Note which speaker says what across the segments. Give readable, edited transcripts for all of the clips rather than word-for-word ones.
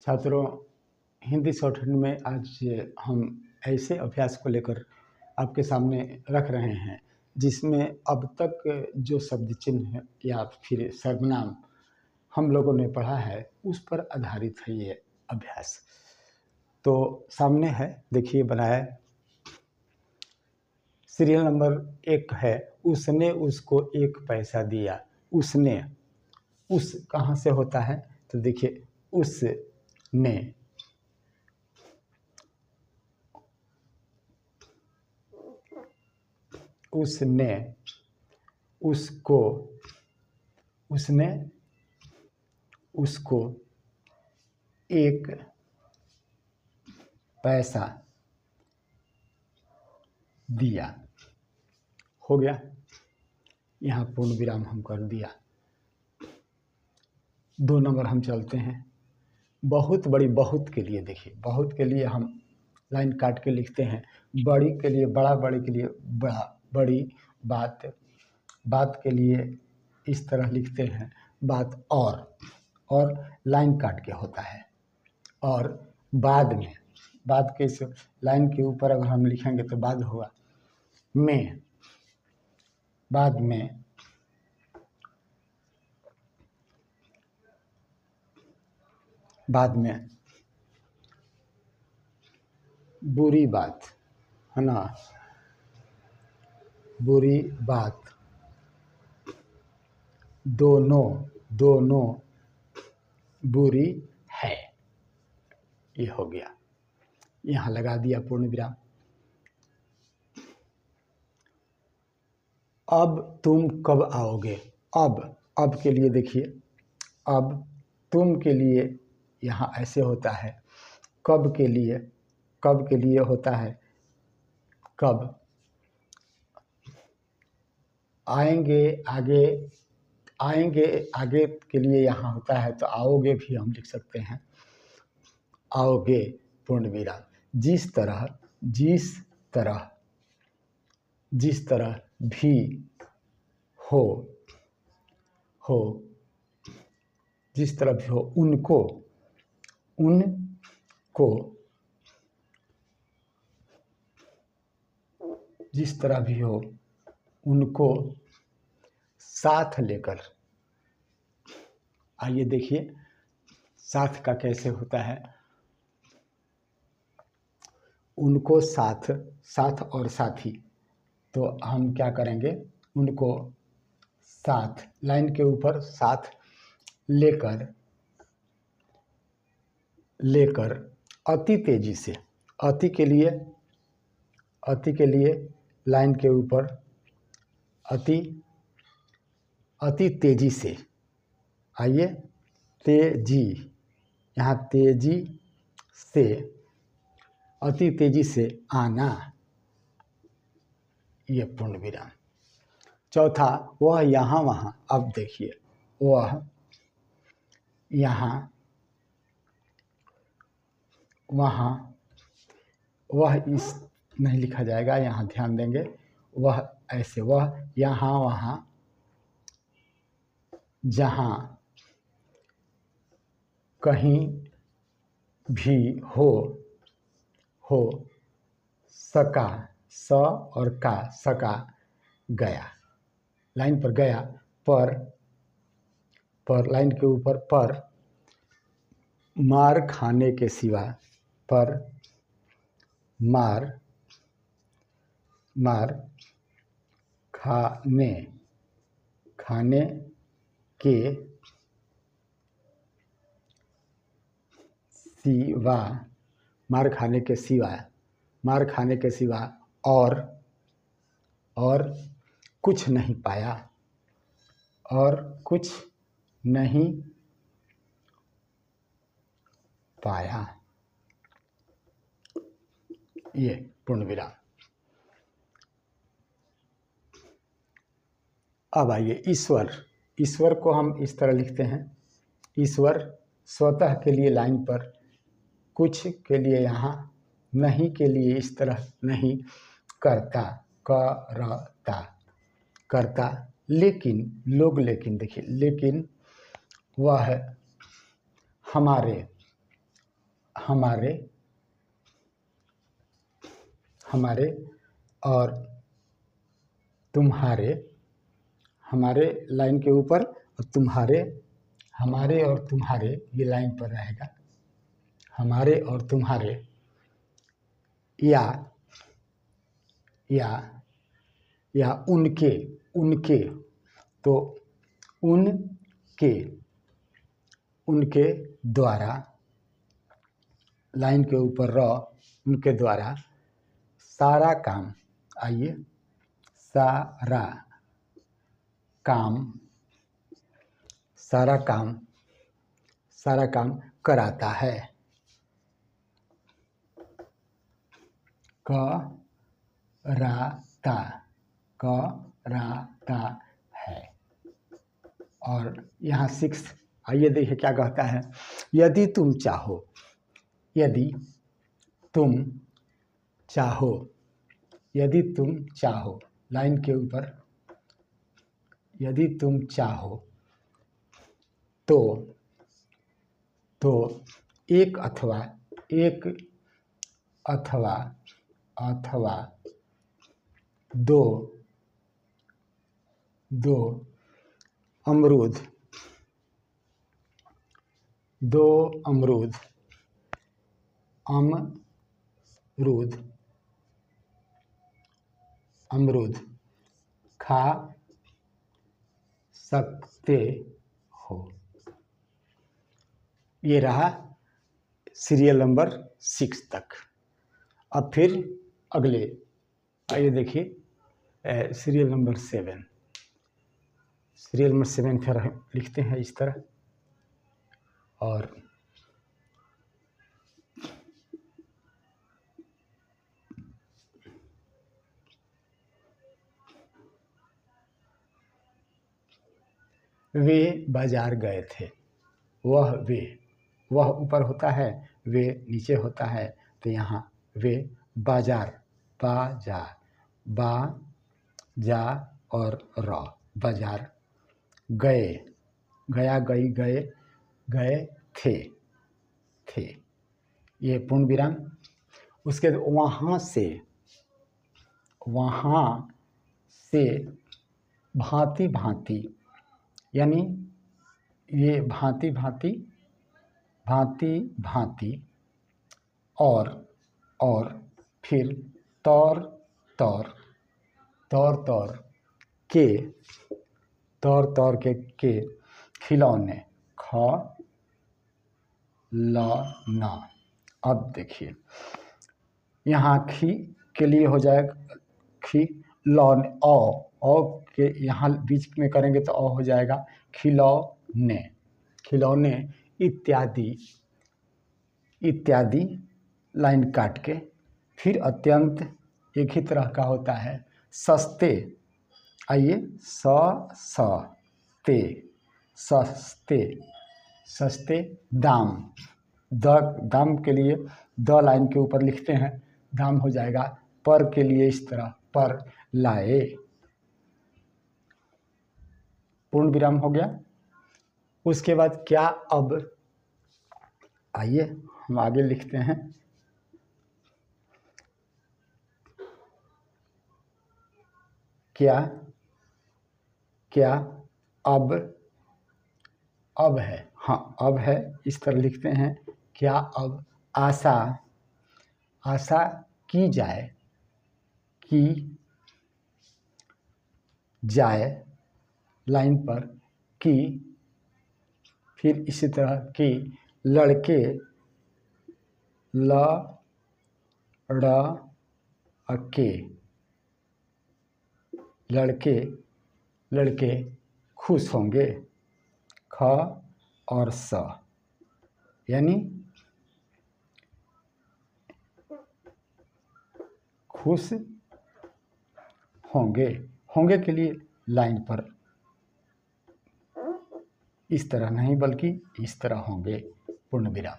Speaker 1: छात्रों, हिंदी शॉर्टहैंड में आज हम ऐसे अभ्यास को लेकर आपके सामने रख रहे हैं जिसमें अब तक जो शब्द चिन्ह या फिर सर्वनाम हम लोगों ने पढ़ा है उस पर आधारित है ये अभ्यास। तो सामने है, देखिए बनाया है। सीरियल नंबर 1 है, उसने उसको 1 पैसा दिया। उसने, उस कहाँ से होता है तो देखिए उसने, उसने उसको, उसने उसको 1 पैसा दिया। हो गया, यहाँ पूर्ण विराम हम कर दिया। 2 नंबर हम चलते हैं। बहुत बड़ी, बहुत के लिए देखिए, बहुत के लिए हम लाइन काट के लिखते हैं। बड़ी के लिए बड़ा, बड़ी के लिए बड़ा, बड़ी बात, बात के लिए इस तरह लिखते हैं बात, और लाइन काट के होता है। और बाद में, बाद के इस लाइन के ऊपर अगर हम लिखेंगे तो बाद होगा में, बाद में, बाद में बुरी बात है ना, बुरी बात, दोनों, दोनों बुरी है। ये हो गया, यहाँ लगा दिया पूर्ण विराम। अब तुम कब आओगे? अब के लिए देखिए, अब तुम के लिए यहाँ ऐसे होता है। कब के लिए, कब के लिए होता है कब। आएंगे आगे, आएंगे आगे के लिए यहाँ होता है तो आओगे भी हम लिख सकते हैं। आओगे पूर्ण विराम। जिस तरह, जिस तरह, जिस तरह भी हो, हो, जिस तरह भी हो, उनको, उनको, जिस तरह भी हो उनको साथ लेकर। आइए देखिए साथ का कैसे होता है। उनको साथ, साथ और साथी, तो हम क्या करेंगे, उनको साथ, लाइन के ऊपर साथ लेकर, लेकर अति तेजी से, अति के लिए, अति के लिए लाइन के ऊपर अति, अति तेजी से। आइए तेजी, यहाँ तेजी से, अति तेजी से आना, ये पूर्ण विराम। चौथा, वह यहाँ वहाँ। अब देखिए, वह यहाँ, वहाँ, वह इस नहीं लिखा जाएगा, यहाँ ध्यान देंगे। वह ऐसे, वह यहाँ वहाँ, जहाँ, कहीं भी हो, हो सका, स और का, सका, गया। लाइन पर गया, पर लाइन के ऊपर पर, मार खाने के सिवा, पर मार, मार खाने, खाने के सिवा, मार खाने के सिवा, मार खाने के सिवा और कुछ नहीं पाया, और कुछ नहीं पाया, ये पूर्ण विराम। अब आइए ईश्वर, ईश्वर को हम इस तरह लिखते हैं। ईश्वर स्वतः के लिए लाइन पर, कुछ के लिए यहाँ, नहीं के लिए इस तरह नहीं, करता, करता, करता, लेकिन, लोग, लेकिन देखिए, लेकिन वह हमारे, हमारे हमारे और तुम्हारे, हमारे लाइन के ऊपर और तुम्हारे, हमारे और तुम्हारे ये लाइन पर रहेगा, हमारे और तुम्हारे, या या या उनके, उनके, तो उनके, उनके द्वारा, लाइन के ऊपर र, उनके द्वारा सारा काम, आइए, सारा काम, सारा काम, सारा काम कराता है, कराता, कराता है। और यहाँ 6, आइए देखिए क्या कहता है, यदि तुम चाहो, यदि तुम चाहो, यदि तुम चाहो, लाइन के ऊपर, यदि तुम चाहो तो एक अथवा, एक अथवा, अथवा दो, दो अमरूद, दो अमरूद, अमरूद, अमरूद खा सकते हो। ये रहा सीरियल नंबर 6 तक। अब फिर अगले, आइए देखिए सीरियल नंबर 7, सीरियल नंबर 7 फिर लिखते हैं इस तरह, और वे बाजार गए थे, वह, वे, वह ऊपर होता है, वे नीचे होता है, तो यहाँ वे बाजार, बाजार, बा जा और र, बाजार गए, गया, गई, गए, गए थे, थे, ये पूर्ण विराम। उसके वहाँ से, वहाँ से भांति भांति, यानी ये भांति भांति, भांति भांति, और फिर तौर तौर, तौर तौर के, तौर तौर के खिलौने, खिलौना। अब देखिए यहाँ खी के लिए हो जाएगा खिलौने, औ के यहाँ बीच में करेंगे तो हो जाएगा खिलौने, खिलौने इत्यादि, इत्यादि लाइन काट के, फिर अत्यंत एक ही तरह का होता है, सस्ते, आइए, सस्ते, सस्ते, सस्ते दाम, दाम के लिए द लाइन के ऊपर लिखते हैं, दाम हो जाएगा, पर के लिए इस तरह, पर लाए, पूर्ण विराम हो गया। उसके बाद क्या अब, आइए हम आगे लिखते हैं, क्या, क्या अब, अब है, हाँ अब है, इस तरह लिखते हैं, क्या अब आशा, आशा की जाए, की जाए, लाइन पर की, फिर इसी तरह की, लड़के, लड़के, लड़के, लड़के खुश होंगे, ख और स, यानी खुश होंगे, होंगे के लिए लाइन पर इस तरह नहीं बल्कि इस तरह होंगे, पूर्ण विराम।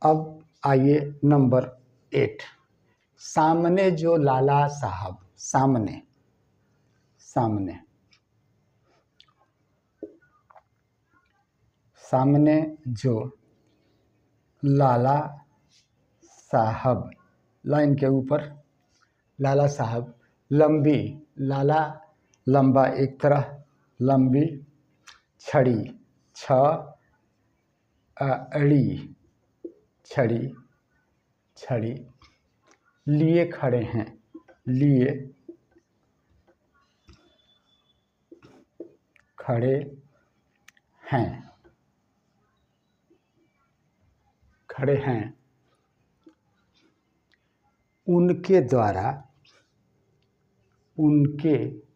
Speaker 1: अब आइए नंबर 8, सामने जो लाला साहब, सामने, सामने, सामने जो लाला साहब, लाइन के ऊपर लाला साहब। लंबी, लाला लंबा एक तरह, लंबी। छड़ी, छ अड़ी, छड़ी, छड़ी। लिए खड़े हैं, लिए खड़े हैं, खड़े हैं। उनके द्वारा, उनके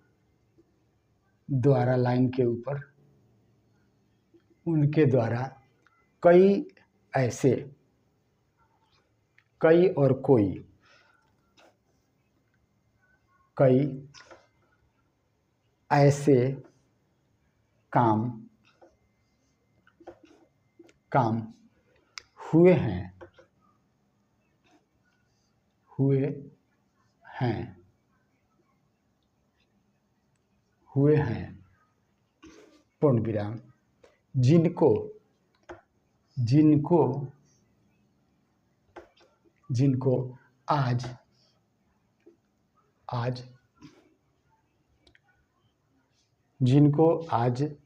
Speaker 1: द्वारा लाइन के ऊपर, उनके द्वारा कई ऐसे, कई और कोई, कई ऐसे काम, काम हुए हैं, हुए हैं, हुए हैं, पूर्ण विराम। जिनको, जिनको, जिनको आज, आज, जिनको आज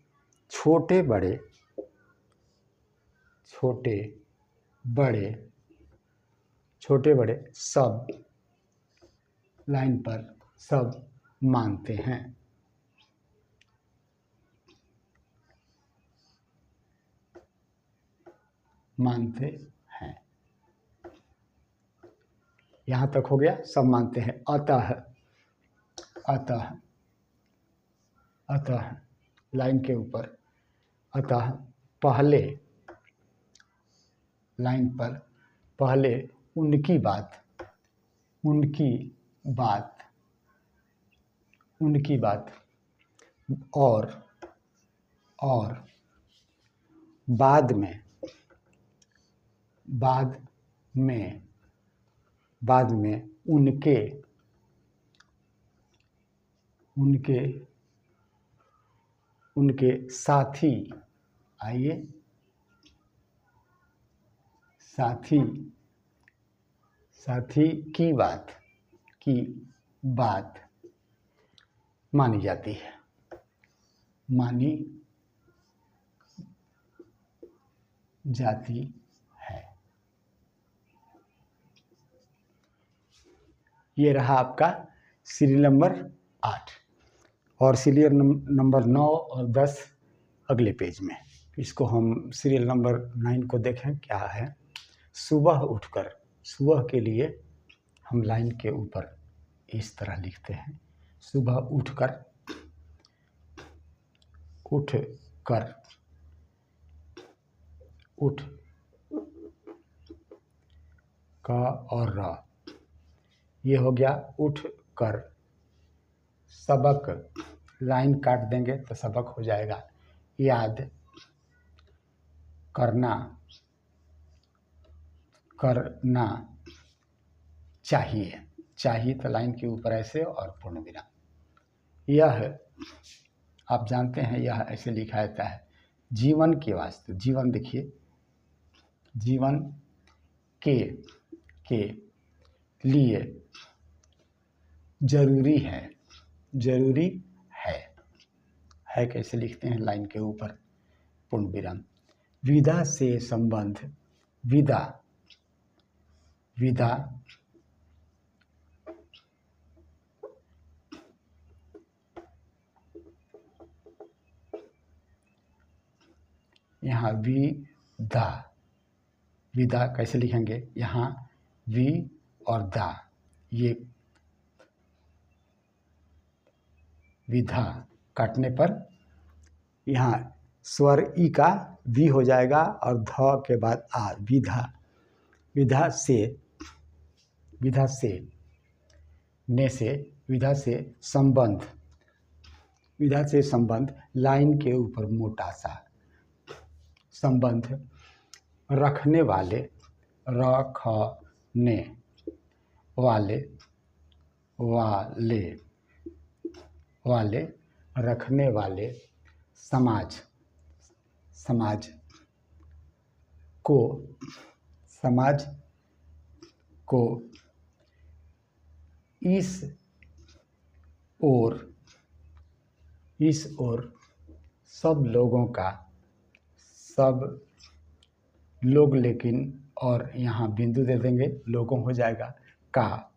Speaker 1: छोटे बड़े, छोटे बड़े, छोटे बड़े सब लाइन पर सब मानते हैं। मानते हैं, यहाँ तक हो गया, सब मानते हैं। अतः, अतः, अतः लाइन के ऊपर, अतः पहले, लाइन पर पहले उनकी बात, उनकी बात, उनकी बात। और बाद में, बाद में, बाद में उनके, उनके, उनके साथी, आइए, साथी, साथी की बात, की बात मानी जाती है, मानी जाती है। ये रहा आपका सीरियल नंबर 8 और सीरियल नंबर 9 और 10 अगले पेज में। इसको हम सीरियल नंबर 9 को देखें क्या है। सुबह उठकर, सुबह के लिए हम लाइन के ऊपर इस तरह लिखते हैं। सुबह उठकर, उठ कर, उठ का और र, ये हो गया उठ कर। सबक, लाइन काट देंगे तो सबक हो जाएगा। याद करना, करना चाहिए, चाहिए तो लाइन के ऊपर ऐसे और पूर्ण विराम। यह आप जानते हैं, यह ऐसे लिखा जाता है जीवन के वास्ते। जीवन देखिए, जीवन के लिए जरूरी है, जरूरी है कैसे लिखते हैं लाइन के ऊपर पूर्ण विराम। विदा से संबंध, विदा, विदा यहाँ विदा, विदा कैसे लिखेंगे, यहाँ वी और दा, ये विधा काटने पर यहाँ स्वर ई का वी हो जाएगा और ध के बाद आ, विधा। विधा से, विधा से, ने से, विधा से संबंध, विधा से संबंध लाइन के ऊपर मोटा सा संबंध रखने वाले, रखने वाले, वाले, वाले, रखने वाले समाज, समाज को समाज को इस ओर सब लोग, लेकिन और यहाँ बिंदु दे देंगे, लोगों हो जाएगा का,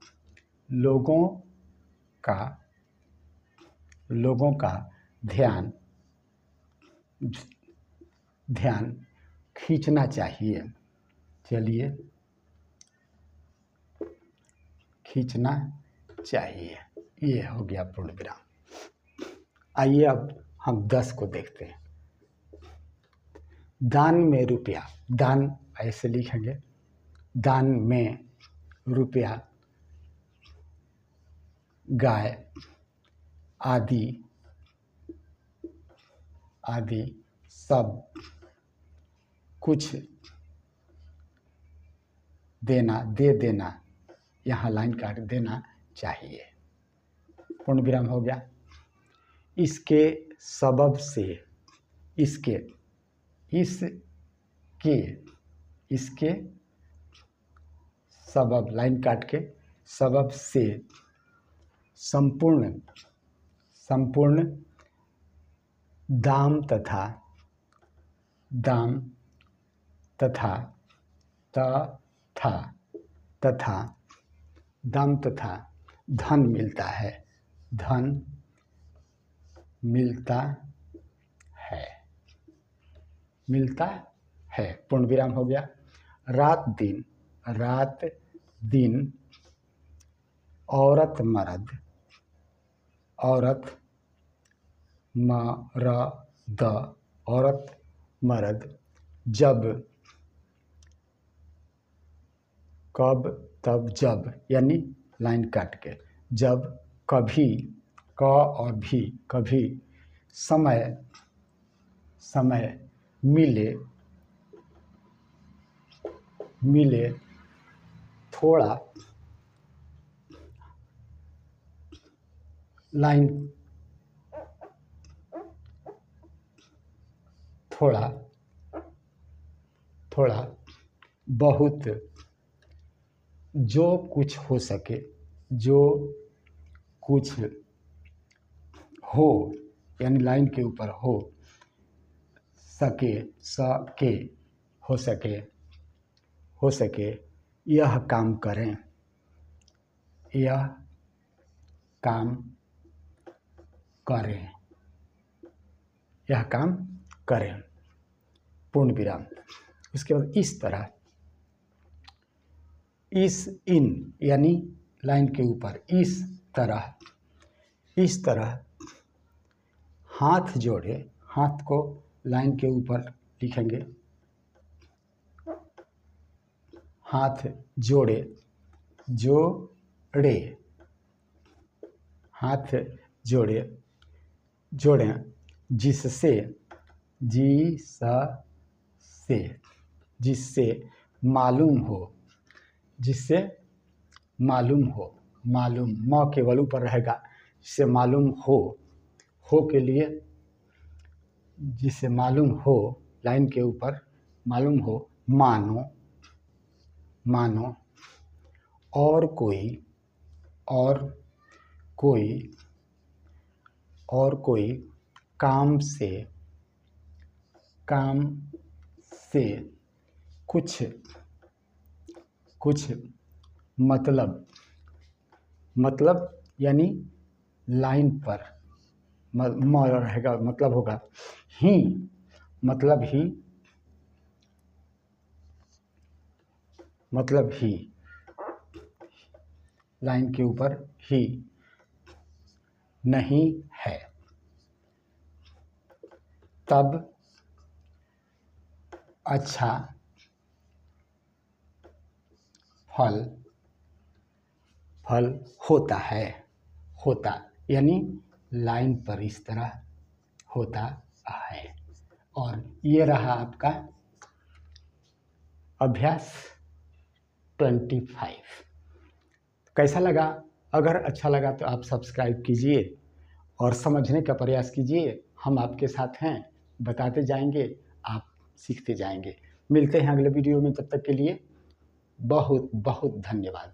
Speaker 1: लोगों का ध्यान खींचना चाहिए। चलिए, खींचना चाहिए, ये हो गया पूर्ण विराम। आइए अब हम 10 को देखते हैं। दान में रुपया, दान ऐसे लिखेंगे, दान में रुपया, गाय आदि सब कुछ दे देना, यहाँ लाइन काट देना चाहिए। पूर्ण विराम हो गया। इसके सबब से, इसके सबब, लाइन काट के, सबब से संपूर्ण दाम तथा धन मिलता है। पूर्ण विराम हो गया। रात दिन औरत मर्द जब, कब तब जब, यानी लाइन काट के, जब कभी, क और भी, कभी समय मिले थोड़ा, लाइन थोड़ा बहुत, जो कुछ हो सके, जो कुछ हो, यानी लाइन के ऊपर हो सके, यह काम करें, पूर्ण विराम। उसके बाद इस तरह, यानी लाइन के ऊपर इस तरह हाथ जोड़े, हाथ को लाइन के ऊपर लिखेंगे, हाथ जोड़े, हाथ जोड़ें, जिससे मालूम म केवल ऊपर रहेगा, जिससे मालूम हो के लिए, जिससे मालूम हो, लाइन के ऊपर मालूम हो, मानो और कोई काम से कुछ मतलब, यानी लाइन पर म रहेगा, मतलब होगा ही, मतलब ही, लाइन के ऊपर ही नहीं है, तब अच्छा फल होता, यानी लाइन पर इस तरह होता है। और ये रहा आपका अभ्यास 25। कैसा लगा? अगर अच्छा लगा तो आप सब्सक्राइब कीजिए और समझने का प्रयास कीजिए। हम आपके साथ हैं, बताते जाएंगे, आप सीखते जाएंगे। मिलते हैं अगले वीडियो में, तब तक के लिए बहुत बहुत धन्यवाद।